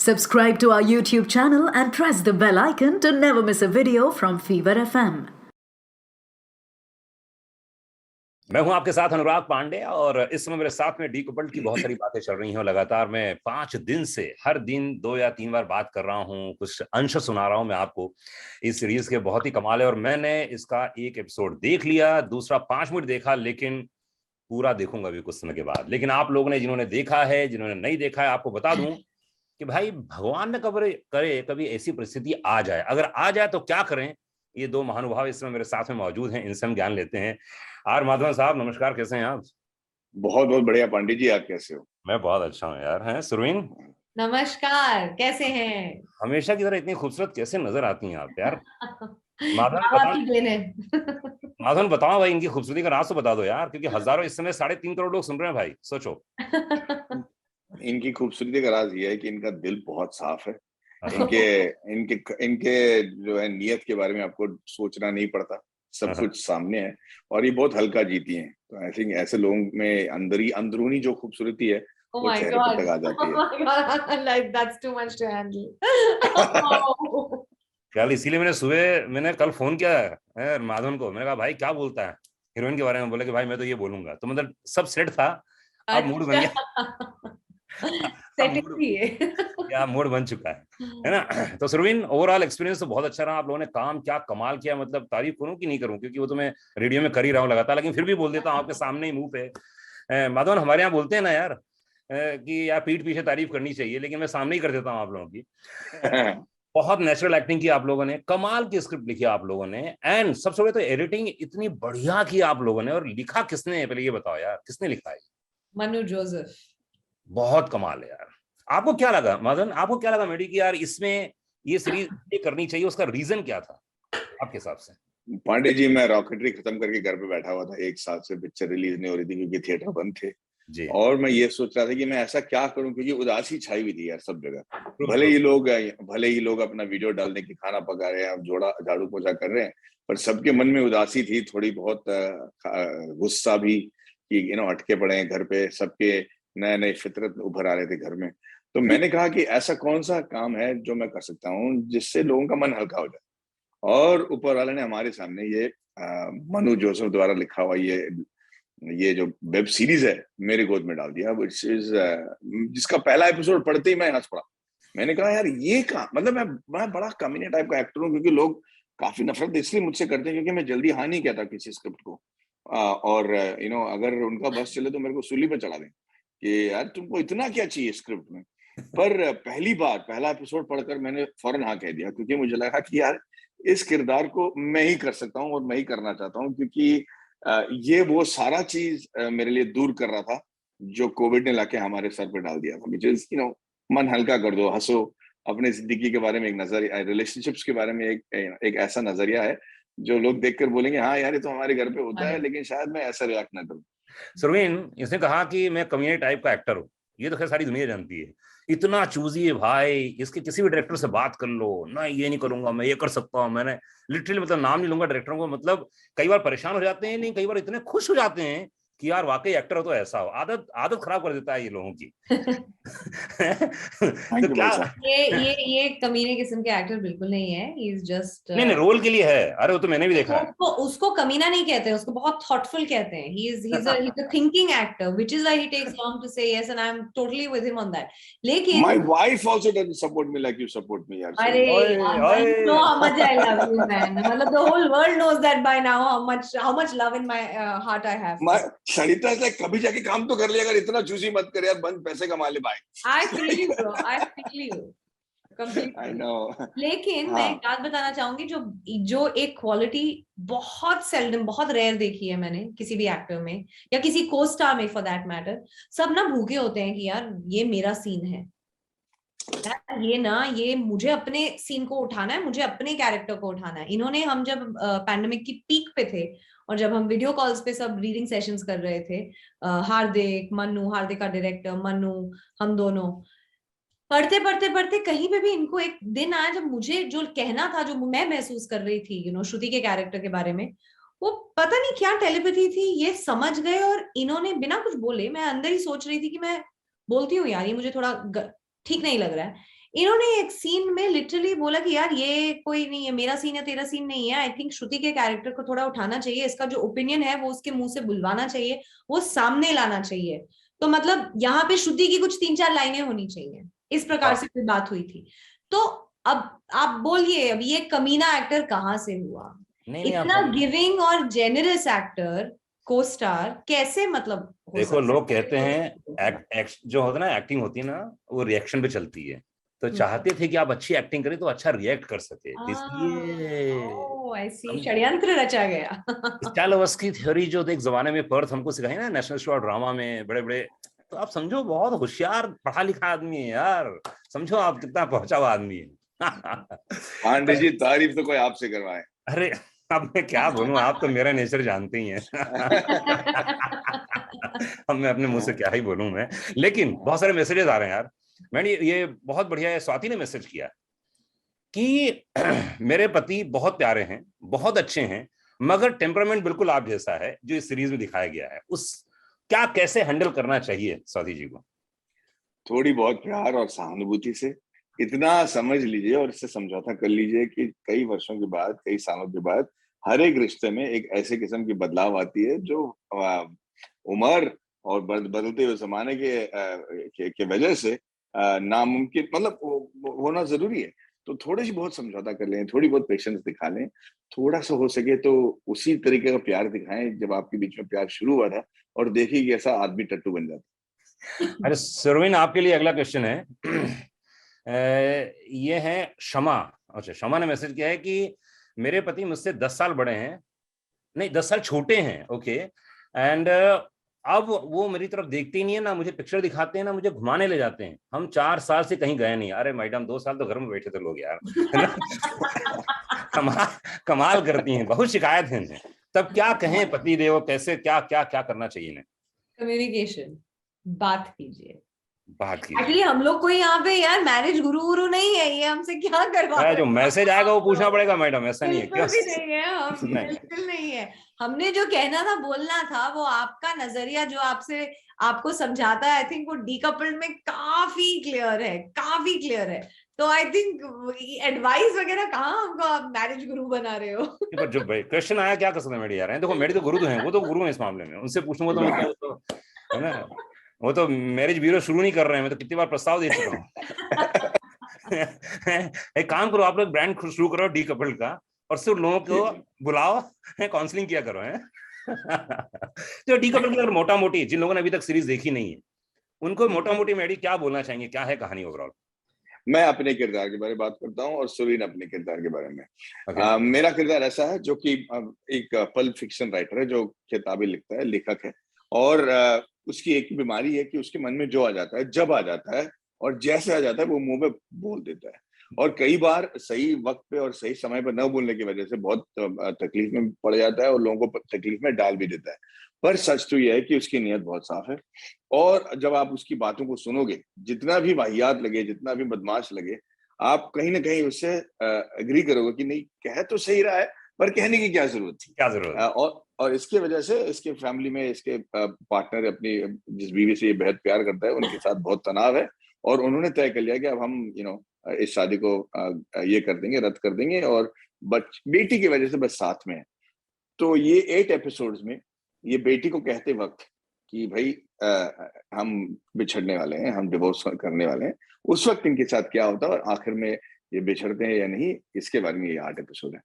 Subscribe to our YouTube channel and press the bell icon to never miss a video from Fever FM. मैं हूं आपके साथ अनुराग पांडे और इस समय मेरे साथ में डीकपल्ड की बहुत सारी बातें चल रही हैं। लगातार मैं 5 दिन से हर दिन 2 या 3 बार बात कर रहा हूं, कुछ अंश सुना रहा हूं मैं आपको। इस सीरीज के बहुत ही कमाल है और मैंने इसका एक एपिसोड देख लिया, दूसरा 5 मिनट देखा, लेकिन पूरा देखूंगा भी कुछ समय के बाद। लेकिन आप लोगों ने, जिन्होंने देखा है, जिन्होंने नहीं देखा है, आपको बता दूं कि भाई भगवान ने करे कभी ऐसी परिस्थिति आ जाए, अगर आ जाए तो क्या करें। ये 2 महानुभाव इस समय मेरे साथ में मौजूद हैं, इनसे हम ज्ञान लेते हैं। आर माधवन साहब, नमस्कार, कैसे हैं आप? बहुत बहुत बढ़िया पंडित जी, आप कैसे हो? मैं बहुत अच्छा हूँ यार। हैं सुरवीन? नमस्कार, कैसे हैं? हमेशा की तरह इतनी खूबसूरत कैसे नजर आती हैं आप यार। माधवन बताओ भाई, इनकी खूबसूरती का राज तो बता दो यार, क्योंकि हजारों, इस समय 3.5 करोड़ लोग सुन रहे हैं भाई, सोचो। इनकी खूबसूरती का राज ये है कि इनका दिल बहुत साफ है। इनके इनके इनके जो है नियत के बारे में आपको सोचना नहीं पड़ता, सब कुछ सामने है और ये बहुत हल्का जीती हैं। तो आई थिंक ऐसे लोगों में अंदरूनी जो खूबसूरती है वो चेहरे पर तक आ जाती है। Like that's too much to handle. कल इसीलिए मैंने कल फोन किया है माधवन को। मैंने कहा भाई क्या बोलता है हीरोइन के बारे में। बोले कि भाई मैं तो ये बोलूंगा। तो मतलब सब सेट था, अब मूड बन गया। या मूड बन चुका है ना। तो सुरवीन, ओवरऑल एक्सपीरियंस तो बहुत अच्छा रहा। आप लोगों ने काम क्या कमाल किया, मतलब तारीफ करूं कि नहीं करूं, क्योंकि वो तो मैं रेडियो में कर ही रहा हूं लगातार, लेकिन फिर भी बोल देता हूं आपके सामने ही मुंह पे। माधवन, हमारे यहाँ बोलते हैं ना यार कि यार पीठ पीछे तारीफ करनी चाहिए, लेकिन मैं सामने ही कर देता हूँ आप लोगों की। बहुत नेचुरल एक्टिंग की आप लोगों ने, कमाल की स्क्रिप्ट लिखी आप लोगों ने, एंड सबसे बड़े तो एडिटिंग इतनी बढ़िया की आप लोगों ने। और लिखा किसने है, पहले ये बताओ यार, किसने लिखा है? मनु जोसेफ। बहुत कमाल है यार। आपको क्या लगा मदन, आपको क्या लगा मेडी कि यार इसमें ये सीरीज ये करनी चाहिए, उसका रीजन क्या था आपके हिसाब से? पांडे जी, मैं रॉकेटरी खत्म करके घर पे बैठा हुआ था, 1 साल से पिक्चर रिलीज नहीं हो रही थी क्योंकि थिएटर बंद थे जी। और मैं ये सोच रहा था कि मैं ऐसा क्या करूं, क्योंकि उदासी छाई हुई थी यार सब जगह। भले ही लोग अपना वीडियो डालने की, खाना पका रहे हैं, झाड़ू पोछा कर रहे हैं, पर सबके मन में उदासी थी, थोड़ी बहुत गुस्सा भी कि अटके पड़े हैं घर पे। सबके नए नए फितरत उभर आ रहे थे घर में। तो मैंने कहा कि ऐसा कौन सा काम है जो मैं कर सकता हूँ जिससे लोगों का मन हल्का हो जाए। और ऊपर वाले ने हमारे सामने ये मनु जोसेफ द्वारा लिखा हुआ ये जो वेब सीरीज है मेरे गोद में डाल दिया, जिसका पहला एपिसोड पढ़ते ही मैं हंस पड़ा। मैंने कहा यार ये मतलब मैं बड़ा कमीने टाइप का एक्टर हूँ, क्योंकि लोग काफी नफरत इसलिए मुझसे करते हैं क्योंकि मैं जल्दी हाँ नहीं कहता किसी स्क्रिप्ट को। और अगर उनका बस चले तो मेरे को सूली पे चढ़ा दें कि यार तुमको इतना क्या चाहिए स्क्रिप्ट में। पर पहला एपिसोड पढ़कर मैंने फौरन हाँ कह दिया, क्योंकि मुझे लगा कि यार इस किरदार को मैं ही कर सकता हूँ और मैं ही करना चाहता हूँ, क्योंकि ये वो सारा चीज मेरे लिए दूर कर रहा था जो कोविड ने लाके हमारे सर पे डाल दिया था। विच इज मन हल्का कर दो, हंसो। अपने जिंदगी के बारे में एक नजरिया, रिलेशनशिप्स के बारे में एक ऐसा नजरिया है जो लोग देखकर बोलेंगे हाँ यार ये तो हमारे घर पे होता है, लेकिन शायद मैं ऐसा रिएक्ट ना करूं। सुरवीन, इसने कहा कि मैं कम्युनिटी टाइप का एक्टर हूँ, ये तो खैर सारी दुनिया जानती है। इतना चूजी है भाई, इसके किसी भी डायरेक्टर से बात कर लो ना, ये नहीं करूंगा, मैं ये कर सकता हूँ। मैंने लिटरली, मतलब नाम नहीं लूंगा डायरेक्टरों को, मतलब कई बार परेशान हो जाते हैं, नहीं कई बार इतने खुश हो जाते हैं कि यार वाकई एक्टर हो तो ऐसा हो। आदत खराब कर देता है ये लोगों की। तो क्या ये कमीने किस्म के एक्टर बिल्कुल नहीं है। ही इज जस्ट नहीं रोल के लिए है। अरे वो तो मैंने भी देखा है। उसको कमीना नहीं कहते, उसको बहुत थॉटफुल कहते हैं। he's a thinking actor, which is why he takes long to say yes, and I'm totally with him on that. लेकिन my wife also doesn't support me like you support me यार। अरे you know how much I love you, man. मतलब the whole world knows that by now how much love in my heart I have. सरिता से कभी जाके काम तो कर लिया, अगर इतना चूसी मत कर यार, बंद पैसे कमा ले भाई। I feel you bro, I feel you completely. I know. लेकिन मैं एक बात बताना चाहूंगी, जो एक क्वालिटी बहुत सेल्डम, बहुत रेयर देखी है मैंने किसी भी एक्टर में या किसी को स्टार में फॉर दैट मैटर। सब ना भूखे होते हैं कि यार ये मेरा सीन है, ये मुझे अपने सीन को उठाना है, मुझे अपने कैरेक्टर को उठाना है। इन्होंने, हम जब पैंडेमिक की पीक पे थे और जब हम वीडियो कॉल्स पे सब रीडिंग सेशंस कर रहे थे, हार्दिक का डायरेक्टर, मनु, हम दोनों पढ़ते कहीं पे भी इनको एक दिन आया जब मुझे जो कहना था, जो मैं महसूस कर रही थी श्रुति के कैरेक्टर के बारे में, वो पता नहीं क्या टेलीपैथी थी, ये समझ गए और इन्होंने बिना कुछ बोले, मैं अंदर ही सोच रही थी कि मैं बोलती हूँ यार ये मुझे थोड़ा ठीक नहीं लग रहा है, इन्होंने एक सीन में लिटरली बोला कि यार ये कोई नहीं है, मेरा सीन है तेरा सीन नहीं है, आई थिंक श्रुति के कैरेक्टर को थोड़ा उठाना चाहिए, इसका जो ओपिनियन है वो उसके मुंह से बुलवाना चाहिए, वो सामने लाना चाहिए। तो मतलब यहाँ पे श्रुति की कुछ 3-4 लाइनें होनी चाहिए, इस प्रकार से कोई बात हुई थी। तो अब आप बोलिए, अब ये कमीना एक्टर कहाँ से हुआ? इतना गिविंग और जेनरस एक्टर को स्टार कैसे मतलब देखो, लोग कहते हैं जो होता है ना, एक्टिंग होती है ना, वो रिएक्शन पे चलती है, तो चाहते थे कि आप अच्छी एक्टिंग करें तो अच्छा रिएक्ट कर सके, इसलिए ऐसी षड्यंत्र रचा गया। स्टाइलवस्की थ्योरी जो एक जमाने में पर्थ हमको सिखाई ना, नेशनल इंस्टीट्यूट ऑफ ड्रामा में, बड़े बड़े, तो आप समझो बहुत होशियार पढ़ा लिखा आदमी है यार, समझो आप कितना पहुंचा हुआ आदमी है। पांडे जी, तारीफ तो कोई आपसे करवाए। अरे अब मैं क्या बोलूं, आप तो मेरा नेचर जानते ही हैं। अब मैं अपने मुंह से क्या ही बोलूं मैं, लेकिन बहुत सारे मैसेजेस आ रहे हैं यार। मैंने ये बहुत बढ़िया है, स्वाति ने मैसेज किया कि मेरे पति बहुत प्यारे हैं, बहुत अच्छे हैं, मगर टेम्परामेंट बिल्कुल आप जैसा है जो इस सीरीज में दिखाया गया है, उस क्या कैसे हैंडल करना चाहिए स्वाति जी को? थोड़ी बहुत प्यार और सहानुभूति से इतना समझ लीजिए और इससे समझौता कर लीजिए कि कई वर्षों के बाद, कई सालों के बाद हर एक रिश्ते में एक ऐसे किस्म की बदलाव आती है जो उम्र और बदलते हुए जमाने के वजह से नामुमकिन, मतलब होना जरूरी है। तो थोड़ी सी बहुत समझौता कर लें, थोड़ी बहुत पेशेंस दिखा लें, थोड़ा सा हो सके तो उसी तरीके का प्यार दिखाएं जब आपके बीच में प्यार शुरू हुआ था, और देखिए कि ऐसा आदमी टट्टू बन जाता। अरे सुरवीन, आपके लिए अगला क्वेश्चन है। ये है शमा। अच्छा, शमा ने मैसेज किया है कि मेरे पति मुझसे 10 साल बड़े हैं, नहीं 10 साल छोटे हैं, ओके, एंड अब वो मेरी तरफ देखते ही नहीं है, ना मुझे पिक्चर दिखाते हैं, ना मुझे घुमाने ले जाते हैं। हम 4 साल से कहीं गए नहीं। अरे मैडम, 2 साल तो घर में बैठे थे लोग यार। कमाल करती हैं, बहुत शिकायत है इन्हें। तब क्या कहें पति देव, कैसे क्या क्या क्या करना चाहिए इन्हें? कम्युनिकेशन, बात कीजिए। बात कीजिए। एक्चुअली हम लोग कोई यहाँ पे यार मैरिज गुरु नहीं है, ये हमसे क्या करवा, जो मैसेज आएगा वो पूछना पड़ेगा मैडम, ऐसा नहीं है। बिल्कुल भी नहीं है, हम बिल्कुल नहीं है। हमने जो कहना था, बोलना था, वो आपका नजरिया जो आपको समझाता है, आई थिंक वो डीकपल्ड में काफी क्लियर है, काफी क्लियर है। तो आई थिंक एडवाइस वगैरह कहाँ हमको आप मैरिज गुरु बना रहे हो। पर जो क्वेश्चन आया, क्या कर सकते हैं मेरी यार, देखो मेरी तो गुरु तो हैं, वो तो गुरु हैं इस मामले में, उनसे पूछूंगा तो है ना, वो तो मैरिज ब्यूरो शुरू नहीं कर रहे हैं, मैं तो कितनी बार प्रस्ताव दे चुका हूँ। एक काम करो, आप लोग ब्रांड शुरू करो डीकपल्ड का, और सिर्फ लोगों को बुलाओ, काउंसलिंग किया करो, है। तो डीकपल्ड की अगर मोटा मोटी, जिन लोगों ने अभी तक सीरीज देखी नहीं है, उनको मोटा मोटी मेडी क्या बोलना चाहेंगे, क्या है कहानी ओवरऑल? मैं अपने किरदार के बारे में बात करता हूँ और सुरीन अपने किरदार के बारे में। मेरा किरदार ऐसा है जो कि एक पल्प फिक्शन राइटर है, जो किताबें लिखता है, लेखक है, और उसकी एक बीमारी है कि उसके मन में जो आ जाता है, जब आ जाता है और जैसे आ जाता है, वो मुंह में बोल देता है, और कई बार सही वक्त पे और सही समय पर न बोलने की वजह से बहुत तकलीफ में पड़ जाता है और लोगों को तकलीफ में डाल भी देता है। पर सच तो यह है कि उसकी नीयत बहुत साफ है, और जब आप उसकी बातों को सुनोगे, जितना भी वाहियात लगे, जितना भी बदमाश लगे, आप कहीं ना कहीं उससे एग्री करोगे कि नहीं, कह तो सही रहा है, पर कहने की क्या जरूरत थी, क्या जरूरत। और इसकी वजह से इसके फैमिली में इसके पार्टनर अपनी जिस बीवी से ये बेहद प्यार करता है, उनके साथ बहुत तनाव है, और उन्होंने तय कर लिया कि अब हम इस शादी को ये कर देंगे, रद्द कर देंगे, और बेटी की वजह से बस साथ में है। तो ये 8 एपिसोड्स में ये बेटी को कहते वक्त कि भाई हम बिछड़ने वाले हैं, हम डिवोर्स करने वाले हैं, उस वक्त इनके साथ क्या होता है और आखिर में ये बिछड़ते हैं या नहीं, इसके बारे में ये 8 एपिसोड है।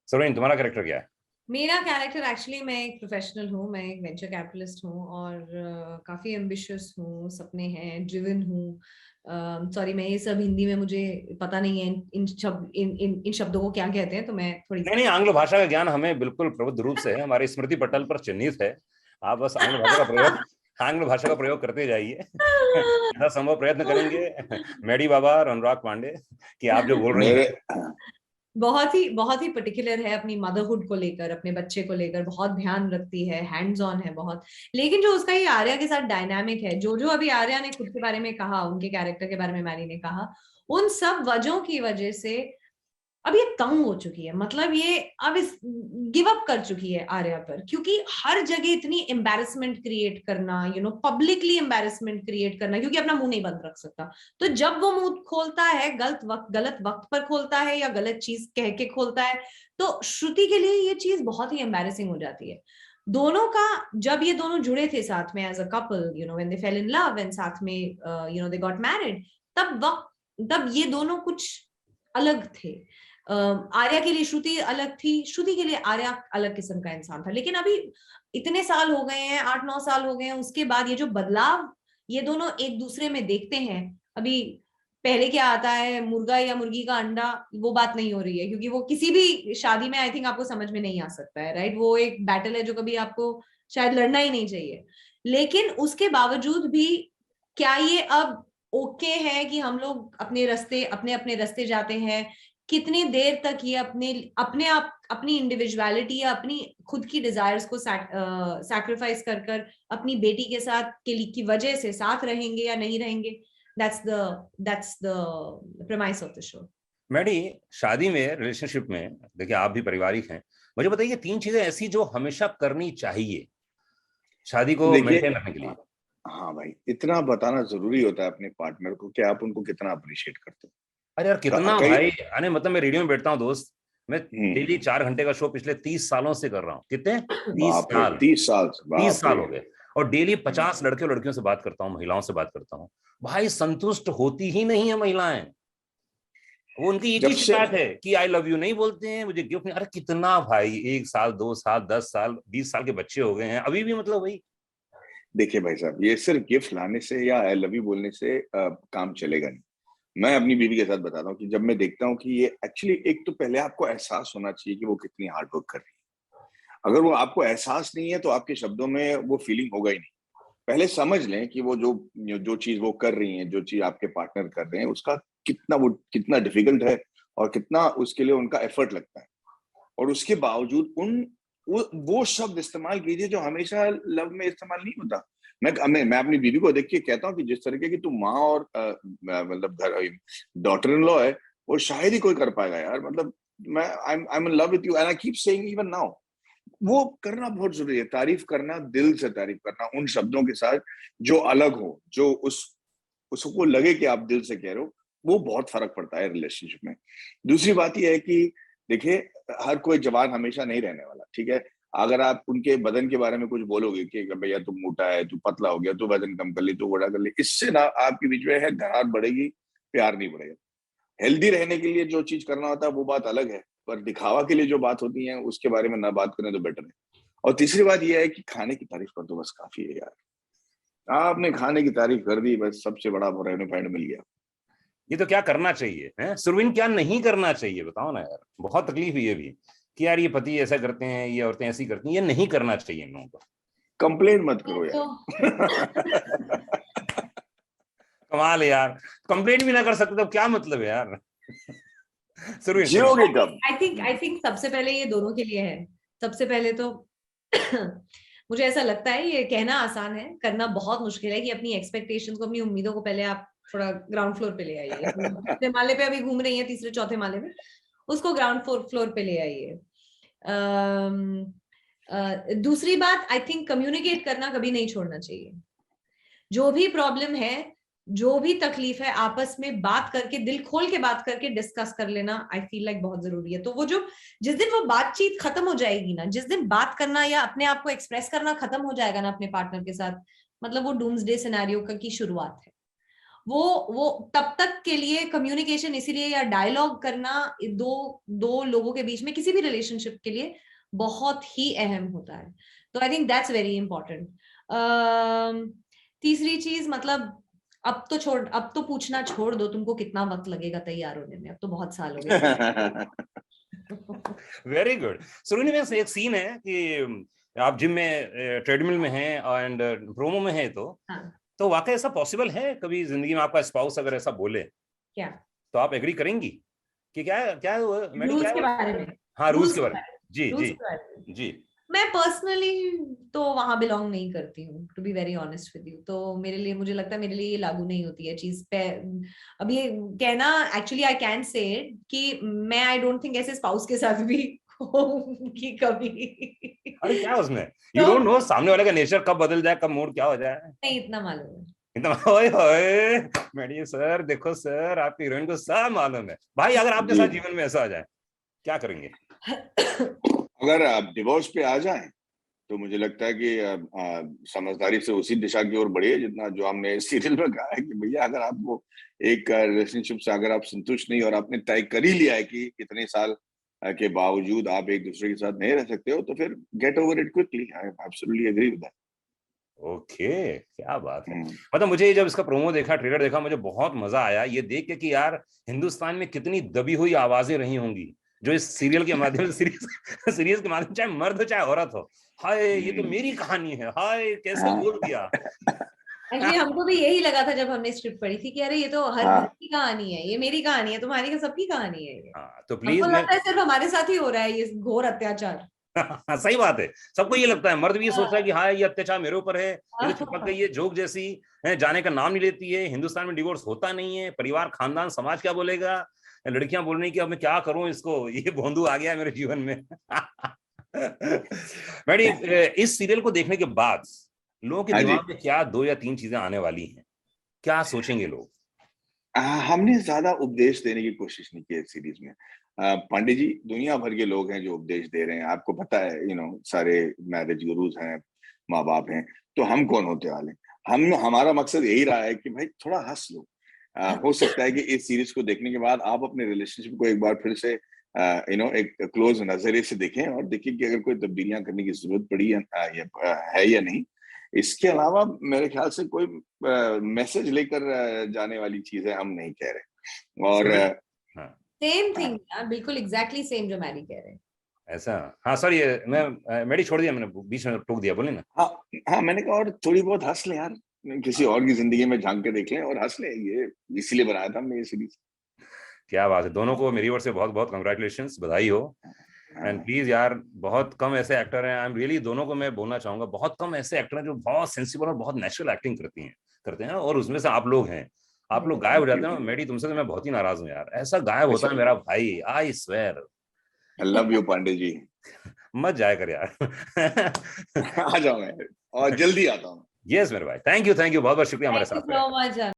सुरवीन, तुम्हारा कैरेक्टर क्या है? मेरा कैरेक्टर एक्चुअली, मैं एक प्रोफेशनल हूँ, मैं एक वेंचर कैपिटलिस्ट हूँ, और काफी एम्बिशियस हूँ, सपने हैं, ड्रिवन हूँ। सॉरी, मैं ये सब हिंदी में मुझे पता नहीं है इन शब्दों को क्या कहते हैं, तो मैं थोड़ी नहीं, आंग्ल भाषा का ज्ञान हमें बिल्कुल प्रबुद्ध रूप से है, हमारी स्मृति पटल पर चिन्हित है। आप बस आंग्ल भाषा का प्रयोग करते जाइए। संभव प्रयत्न करेंगे मेडी बाबा और अनुराग पांडे कि आप जो बोल रहे हैं बहुत ही पर्टिकुलर है, अपनी मदरहुड को लेकर, अपने बच्चे को लेकर बहुत ध्यान रखती है, हैंड्स ऑन है बहुत। लेकिन जो उसका ये आर्या के साथ डायनामिक है, जो अभी आर्या ने खुद के बारे में कहा, उनके कैरेक्टर के बारे में मैरी ने कहा, उन सब वजहों की वजह से अब ये तंग हो चुकी है, मतलब ये अब इस गिव अप कर चुकी है आर्या पर, क्योंकि हर जगह इतनी एम्बैरेसमेंट क्रिएट करना, पब्लिकली एम्बैरेसमेंट क्रिएट करना, क्योंकि अपना मुंह नहीं बंद रख सकता, तो जब वो मुंह खोलता है गलत वक्त पर खोलता है या गलत चीज कह के खोलता है, तो श्रुति के लिए ये चीज बहुत ही एम्बैरेसिंग हो जाती है। दोनों का, जब ये दोनों जुड़े थे साथ में as a couple, when they fell in love and साथ में दे गॉट मैरिड, तब ये दोनों कुछ अलग थे। आर्या के लिए श्रुति अलग थी, श्रुति के लिए आर्या अलग किस्म का इंसान था। लेकिन अभी इतने साल हो गए हैं, 8-9 साल हो गए हैं, उसके बाद ये जो बदलाव ये दोनों एक दूसरे में देखते हैं, अभी पहले क्या आता है, मुर्गा या मुर्गी का अंडा, वो बात नहीं हो रही है, क्योंकि वो किसी भी शादी में आई थिंक आपको समझ में नहीं आ सकता है, राइट? वो एक बैटल है जो कभी आपको शायद लड़ना ही नहीं चाहिए। लेकिन उसके बावजूद भी क्या ये अब ओके है कि हम लोग अपने अपने रास्ते जाते हैं? कितनी देर तक ये अपने आप अपनी इंडिविजुअलिटी या अपनी खुद की डिजायर्स को सैक्रिफाइस कर अपनी बेटी के साथ की वजह से साथ रहेंगे या नहीं रहेंगे? that's the premise of the show. Maddy, शादी में, रिलेशनशिप में, देखिए आप भी पारिवारिक हैं, मुझे बताइए 3 चीजें ऐसी जो हमेशा करनी चाहिए शादी को मेंटेन रखने के लिए। हाँ भाई, इतना बताना जरूरी होता है अपने पार्टनर को कि आप उनको कितना अप्रिशिएट करते हो। अरे यार कितना भाई, मतलब मैं रेडियो में बैठता हूँ दोस्त, मैं डेली 4 घंटे का शो पिछले 30 सालों से कर रहा हूँ। कितने? 30 साल हो गए, और डेली 50 लड़के और लड़कियों से बात करता हूँ, महिलाओं से बात करता हूँ। भाई संतुष्ट होती ही नहीं है महिलाएं। वो उनकी एक ही शिकायत है कि आई लव यू नहीं बोलते हैं, मुझे गिफ्ट नहीं। अरे कितना भाई, 1 साल 2 साल 10 साल 20 साल के बच्चे हो गए हैं, अभी भी मतलब भाई। देखिए भाई साहब, ये सिर्फ गिफ्ट लाने से या आई लव यू बोलने से काम चलेगा नहीं। मैं अपनी बीवी के साथ बताता हूँ कि जब मैं देखता हूँ कि ये एक्चुअली, एक तो पहले आपको एहसास होना चाहिए कि वो कितनी हार्ड वर्क कर रही है। अगर वो आपको एहसास नहीं है तो आपके शब्दों में वो फीलिंग होगा ही नहीं। पहले समझ लें कि वो जो चीज वो कर रही है, जो चीज आपके पार्टनर कर रहे हैं, उसका कितना डिफिकल्ट है और कितना उसके लिए उनका एफर्ट लगता है। और उसके बावजूद वो शब्द इस्तेमाल कीजिए जो हमेशा लव में इस्तेमाल नहीं होता। मैं अपनी बीवी को देख के कहता हूँ कि जिस तरीके की तू माँ और मतलब डॉटर इन लॉ है, वो शायद ही कोई कर पाएगा यार। मतलब मैं I am in love with you and I keep saying even now. वो करना बहुत जरूरी है, तारीफ करना, दिल से तारीफ करना उन शब्दों के साथ जो अलग हो, जो उसको लगे कि आप दिल से कह रहे हो। वो बहुत फर्क पड़ता है रिलेशनशिप में। दूसरी बात यह है कि देखिए, हर कोई जवान हमेशा नहीं रहने वाला, ठीक है। अगर आप उनके बदन के बारे में कुछ बोलोगे कि भैया तू मोटा है, तू पतला हो गया, तू वजन कम कर ली, तू बड़ा कर ली, इससे ना आपके बीच में है दरार बढ़ेगी, प्यार नहीं बढ़ेगा। हेल्दी रहने के लिए जो चीज करना होता है वो बात अलग है, पर दिखावा के लिए जो बात होती है उसके बारे में ना बात करें तो बेटर है। और तीसरी बात यह है कि खाने की तारीफ कर दो, बस काफी है यार। आपने खाने की तारीफ कर दी, बस सबसे बड़ा बोनाफाइड मिल गया। ये तो क्या करना चाहिए है सुरवीन, क्या नहीं करना चाहिए बताओ ना यार। बहुत तकलीफ है ये भी कि यार ये पति ऐसा करते हैं, ये औरतें ऐसी करती हैं, ये नहीं करना चाहिए इन लोगों को। कंप्लेंट मत करो यार। कमाल है यार, कंप्लेंट भी ना कर सकते तो क्या मतलब है यार। जियोगे कब? आई थिंक सबसे पहले ये दोनों के लिए है। सबसे पहले तो मुझे ऐसा लगता है, ये कहना आसान है, करना बहुत मुश्किल है, कि अपनी एक्सपेक्टेशंस को, अपनी उम्मीदों को पहले आप थोड़ा ग्राउंड फ्लोर पे ले आइए। तीसरे माले पे अभी घूम रही है, तीसरे चौथे माले में, उसको ग्राउंड फ्लोर पे ले आइए। दूसरी बात, आई थिंक कम्युनिकेट करना कभी नहीं छोड़ना चाहिए। जो भी प्रॉब्लम है, जो भी तकलीफ है, आपस में बात करके, दिल खोल के बात करके डिस्कस कर लेना, आई फील लाइक बहुत जरूरी है। तो वो जो जिस दिन वो बातचीत खत्म हो जाएगी ना, जिस दिन बात करना या अपने आप को एक्सप्रेस करना खत्म हो जाएगा ना अपने पार्टनर के साथ, मतलब वो डूम्सडे सिनेरियो की शुरुआत है। वो तब तक के लिए कम्युनिकेशन, इसीलिए, या डायलॉग करना दो लोगों के बीच में किसी भी रिलेशनशिप के लिए बहुत ही अहम होता है। तो I think that's very important. तीसरी चीज, मतलब अब तो पूछना छोड़ दो, तुमको कितना वक्त लगेगा तैयार होने में, अब तो बहुत साल हो गए। Very good. सुरवीन में एक सीन है कि आप जिम में ट्रेडमिल में हैं एंड प्रोमो में हैं, तो वाकई ऐसा पॉसिबल है कभी जिंदगी में आपका स्पाउस अगर ऐसा बोले क्या, तो आप एग्री करेंगी कि क्या रूल्स के बारे में? हाँ, रूल्स के बारे में। जी जी जी। मैं पर्सनली तो वहां बिलोंग नहीं करती हूँ, to be very honest with you. तो मेरे लिए, मुझे लगता है मेरे लिए ये लागू नहीं होती है चीज पे। अब ये कहना, एक्चुअली आई कैन से कि मैं आई डोंट थिंक ऐसे स्पाउस के साथ भी होगी कभी। अरे क्या उसमें, यू डोंट नो सामने वाले का नेचर कब बदल जाए, कब मूड क्या हो जाए। नहीं, इतना मालूम है। इतना ओए होए मेरी सर, देखो सर आपकी हीरोइन को सब मालूम है भाई। अगर आपके साथ जीवन में ऐसा आ जाए क्या करेंगे? अगर आप डिवोर्स पे आ जाएं तो मुझे लगता है कि समझदारी से उसी दिशा की ओर बढ़िए जितना जो हमने सीरियल में कहा है कि भैया अगर आपको एक रिलेशनशिप से अगर आप संतुष्ट नहीं और आपने तय कर ही लिया है कि इतने साल के बावजूद आप एक दूसरे के साथ नहीं रह सकते हो तो फिर get over it quickly. I absolutely agree with that. Okay, क्या बात है। मतलब मुझे जब इसका प्रोमो देखा, ट्रेलर देखा, मुझे बहुत मजा आया ये देख के कि यार हिंदुस्तान में कितनी दबी हुई आवाजें रही होंगी जो इस सीरियल के माध्यम से, सीरीज के माध्यम, चाहे मर्द हो चाहे औरत हो, हाय ये तो मेरी कहानी है, हाय कैसे बोल दिया। एक्चुअली हमको भी यही लगा था जब हमने स्क्रिप्ट पढ़ी थी कि अरे ये तो हर घर की कहानी है, ये मेरी कहानी है, तुम्हारी, सबकी कहानी है ये। तो प्लीज, हमको लगता है सिर्फ हमारे साथ ही हो रहा है ये घोर अत्याचार। सही बात है, सबको ये लगता है, मर्द भी ये सोच रहा है कि हाँ ये अत्याचार मेरे ऊपर है, ये तो चिपक गई है जोक जैसी है, जाने का नाम नहीं लेती है। हिंदुस्तान में डिवोर्स होता नहीं है, परिवार खानदान समाज क्या बोलेगा, लड़कियां बोल रही कि अब मैं क्या करूं इसको, ये भोंदू आ गया है मेरे जीवन में। मैडम, इस सीरियल को देखने के बाद लोगों के दिमाग में क्या 2 या 3 चीजें आने वाली हैं, क्या सोचेंगे लोग? हमने ज्यादा उपदेश देने की कोशिश नहीं की है सीरीज में। पांडे जी, दुनिया भर के लोग हैं जो उपदेश दे रहे हैं, आपको पता है, सारे मैरिज गुरुज हैं, माँ बाप हैं, तो हम कौन होते वाले? हमारा मकसद यही रहा है कि भाई थोड़ा हंस लो। हो सकता है कि इस सीरीज को देखने के बाद आप अपने रिलेशनशिप को एक बार फिर से एक क्लोज नजरिए से देखें और देखें कि अगर कोई तब्दीलियां करने की जरूरत पड़ी है या नहीं। इसके अलावा मेरे ख्याल से कोई मैसेज लेकर जाने वाली चीजें हम नहीं कह रहे। और सेम थिंग यार, बिल्कुल एग्जैक्टली सेम जो मैरी कह रहे हैं। ऐसा? हाँ सर, ये मैं मेडी छोड़ दिया, मैंने बीच में टोक दिया, बोले ना। हाँ, मैंने कहा और थोड़ी बहुत हंस ले यार, किसी और की जिंदगी में झांक के देख लें और हंस ले, ये इसीलिए बनाया था हमने ये सीरीज। क्या बात है, दोनों को मेरी ओर से बहुत बहुत कंग्रेचुलेशंस, बधाई हो। एंड प्लीज यार, बहुत कम ऐसे एक्टर हैं, आई एम रियली, दोनों को मैं बोलना चाहूंगा, बहुत कम ऐसे एक्टर हैं जो बहुत सेंसिबल और बहुत नेचुरल एक्टिंग करते हैं, और उसमें से आप लोग हैं। आप लोग गायब हो जाते हैं। मेडी, तुमसे तो मैं बहुत ही नाराज हूँ यार, ऐसा गायब होता है मेरा भाई, I swear. I love you Pandey ji. मत जाया कर यार। आ जाऊंगा और जल्दी आता हूँ। यस मेरे भाई, थैंक यू बहुत बहुत शुक्रिया हमारे साथ। Thank you so much.